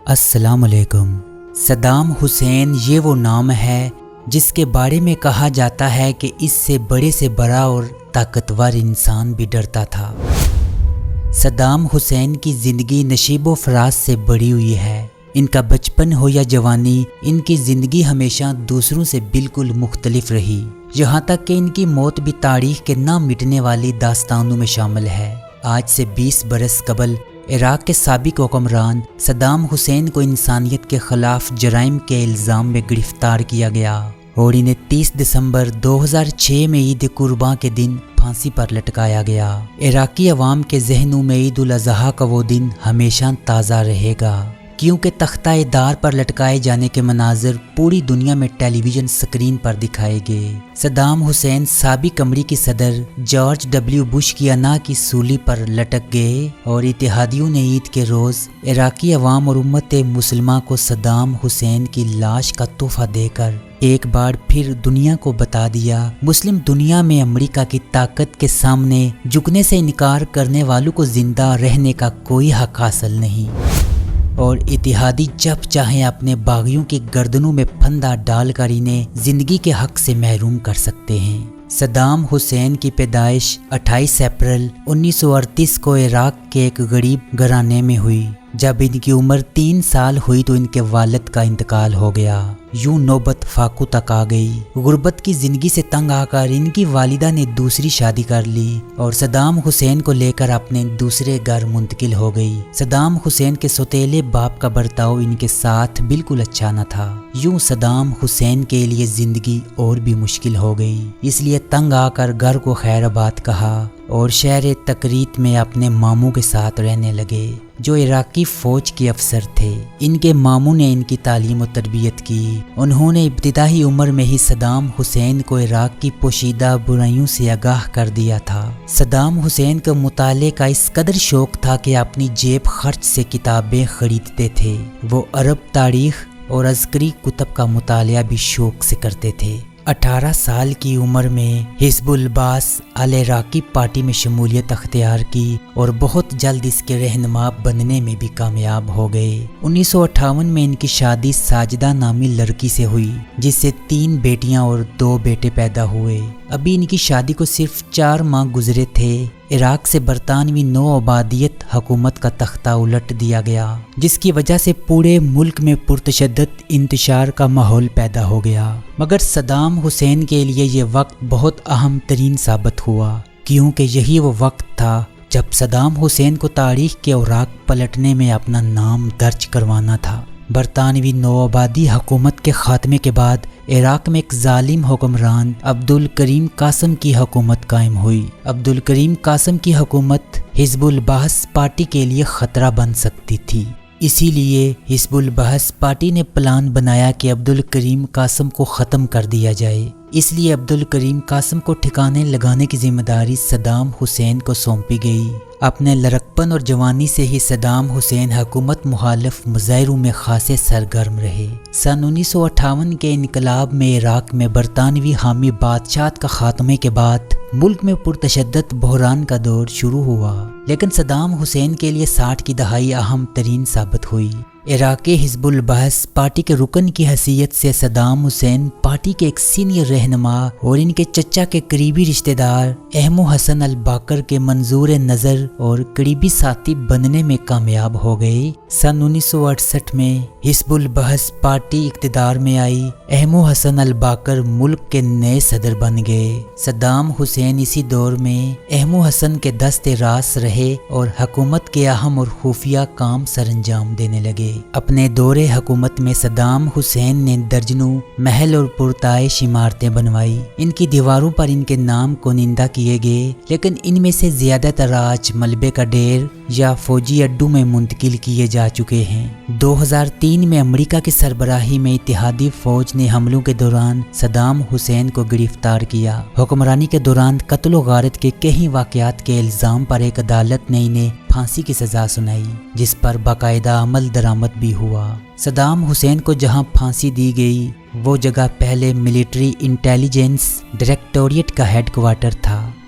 السلام علیکم۔ Saddam Hussein یہ وہ نام ہے جس کے بارے میں کہا جاتا ہے کہ اس سے بڑا اور طاقتور انسان بھی ڈرتا تھا۔ صدام حسین کی زندگی نشیب و فراز سے بڑی ہوئی ہے۔ ان کا بچپن ہو یا جوانی، ان کی زندگی ہمیشہ دوسروں سے بالکل مختلف رہی، یہاں تک کہ ان کی موت بھی تاریخ کے نہ مٹنے والی داستانوں میں شامل ہے۔ آج سے 20 برس قبل عراق کے سابق حکمران صدام حسین کو انسانیت کے خلاف جرائم کے الزام میں گرفتار کیا گیا اور انہیں 30 دسمبر 2006 میں عید قرباں کے دن پھانسی پر لٹکایا گیا۔ عراقی عوام کے ذہنوں میں عید الاضحیٰ کا وہ دن ہمیشہ تازہ رہے گا، کیونکہ تختہ دار پر لٹکائے جانے کے مناظر پوری دنیا میں ٹیلی ویژن سکرین پر دکھائے گئے۔ صدام حسین سابق امریکی صدر جارج ڈبلیو بش کی انا کی سولی پر لٹک گئے اور اتحادیوں نے عید کے روز عراقی عوام اور امت مسلمہ کو صدام حسین کی لاش کا تحفہ دے کر ایک بار پھر دنیا کو بتا دیا، مسلم دنیا میں امریکہ کی طاقت کے سامنے جھکنے سے انکار کرنے والوں کو زندہ رہنے کا کوئی حق حاصل نہیں، اور اتحادی جب چاہیں اپنے باغیوں کی گردنوں میں پھندا ڈال کر انہیں زندگی کے حق سے محروم کر سکتے ہیں۔ صدام حسین کی پیدائش 28 اپریل 1938 کو عراق کے ایک غریب گھرانے میں ہوئی۔ جب ان کی عمر 3 سال ہوئی تو ان کے والد کا انتقال ہو گیا۔ یوں نوبت فاقو تک آ گئی۔ غربت کی زندگی سے تنگ آ کر ان کی والدہ نے دوسری شادی کر لی اور صدام حسین کو لے کر اپنے دوسرے گھر منتقل ہو گئی۔ صدام حسین کے سوتیلے باپ کا برتاؤ ان کے ساتھ بالکل اچھا نہ تھا۔ یوں صدام حسین کے لیے زندگی اور بھی مشکل ہو گئی، اس لیے تنگ آ کر گھر کو خیر آباد کہا اور شہر تکریت میں اپنے ماموں کے ساتھ رہنے لگے، جو عراقی فوج کے افسر تھے۔ ان کے ماموں نے ان کی تعلیم و تربیت کی۔ انہوں نے ابتدائی عمر میں ہی صدام حسین کو عراق کی پوشیدہ برائیوں سے آگاہ کر دیا تھا۔ صدام حسین کو مطالعے کا اس قدر شوق تھا کہ اپنی جیب خرچ سے کتابیں خریدتے تھے۔ وہ عرب تاریخ اور عسکری کتب کا مطالعہ بھی شوق سے کرتے تھے۔ 18 سال کی عمر میں حزب البعث العراقی پارٹی میں شمولیت اختیار کی اور بہت جلد اس کے رہنما بننے میں بھی کامیاب ہو گئے۔ 1958 میں ان کی شادی ساجدہ نامی لڑکی سے ہوئی، جس سے 3 بیٹیاں اور 2 بیٹے پیدا ہوئے۔ ابھی ان کی شادی کو صرف 4 ماہ گزرے تھے، عراق سے برطانوی نو آبادیت حکومت کا تختہ الٹ دیا گیا، جس کی وجہ سے پورے ملک میں پرتشدد انتشار کا ماحول پیدا ہو گیا۔ مگر صدام حسین کے لیے یہ وقت بہت اہم ترین ثابت ہوا، کیونکہ یہی وہ وقت تھا جب صدام حسین کو تاریخ کے اوراق پلٹنے میں اپنا نام درج کروانا تھا۔ برطانوی نوآبادی حکومت کے خاتمے کے بعد عراق میں ایک ظالم حکمران عبدالکریم قاسم کی حکومت قائم ہوئی۔ عبدالکریم قاسم کی حکومت حزب البعث پارٹی کے لیے خطرہ بن سکتی تھی، اسی لیے حزب البعث پارٹی نے پلان بنایا کہ عبدالکریم قاسم کو ختم کر دیا جائے۔ اس لیے عبدالکریم قاسم کو ٹھکانے لگانے کی ذمہ داری صدام حسین کو سونپی گئی۔ اپنے لڑکپن اور جوانی سے ہی صدام حسین حکومت مخالف مظاہروں میں خاصے سرگرم رہے۔ سن 1958 کے انقلاب میں عراق میں برطانوی حامی بادشاہت کا خاتمے کے بعد ملک میں پرتشدد بحران کا دور شروع ہوا، لیکن صدام حسین کے لیے 60 کی دہائی اہم ترین ثابت ہوئی۔ عراقی حزب البعث پارٹی کے رکن کی حیثیت سے صدام حسین پارٹی کے ایک سینئر رہنما اور ان کے چچا کے قریبی رشتہ دار احمو حسن الباقر کے منظور نظر اور قریبی ساتھی بننے میں کامیاب ہو گئے۔ سن 1968 میں حزب البعث پارٹی اقتدار میں آئی۔ احمو حسن الباقر ملک کے نئے صدر بن گئے۔ صدام حسین اسی دور میں احمو حسن کے دست راست رہے اور حکومت کے اہم اور خفیہ کام سر انجام دینے لگے۔ اپنے دور حکومت میں صدام حسین نے درجنوں محل اور پرتعیش عمارتیں بنوائی۔ ان کی دیواروں پر ان کے نام کونندہ کیے گئے، لیکن ان میں سے زیادہ تر آج ملبے کا ڈھیر یا فوجی اڈوں میں منتقل کیے جا چکے ہیں۔ 2003 میں امریکہ کی سربراہی میں اتحادی فوج نے حملوں کے دوران صدام حسین کو گرفتار کیا۔ حکمرانی کے دوران قتل و غارت کے کئی واقعات کے الزام پر ایک عدالت نے انہیں پھانسی کی سزا سنائی، جس پر باقاعدہ عمل درآمد بھی ہوا۔ صدام حسین کو جہاں پھانسی دی گئی وہ جگہ پہلے ملٹری انٹیلیجنس ڈائریکٹوریٹ کا ہیڈ کوارٹر تھا،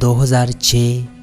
2006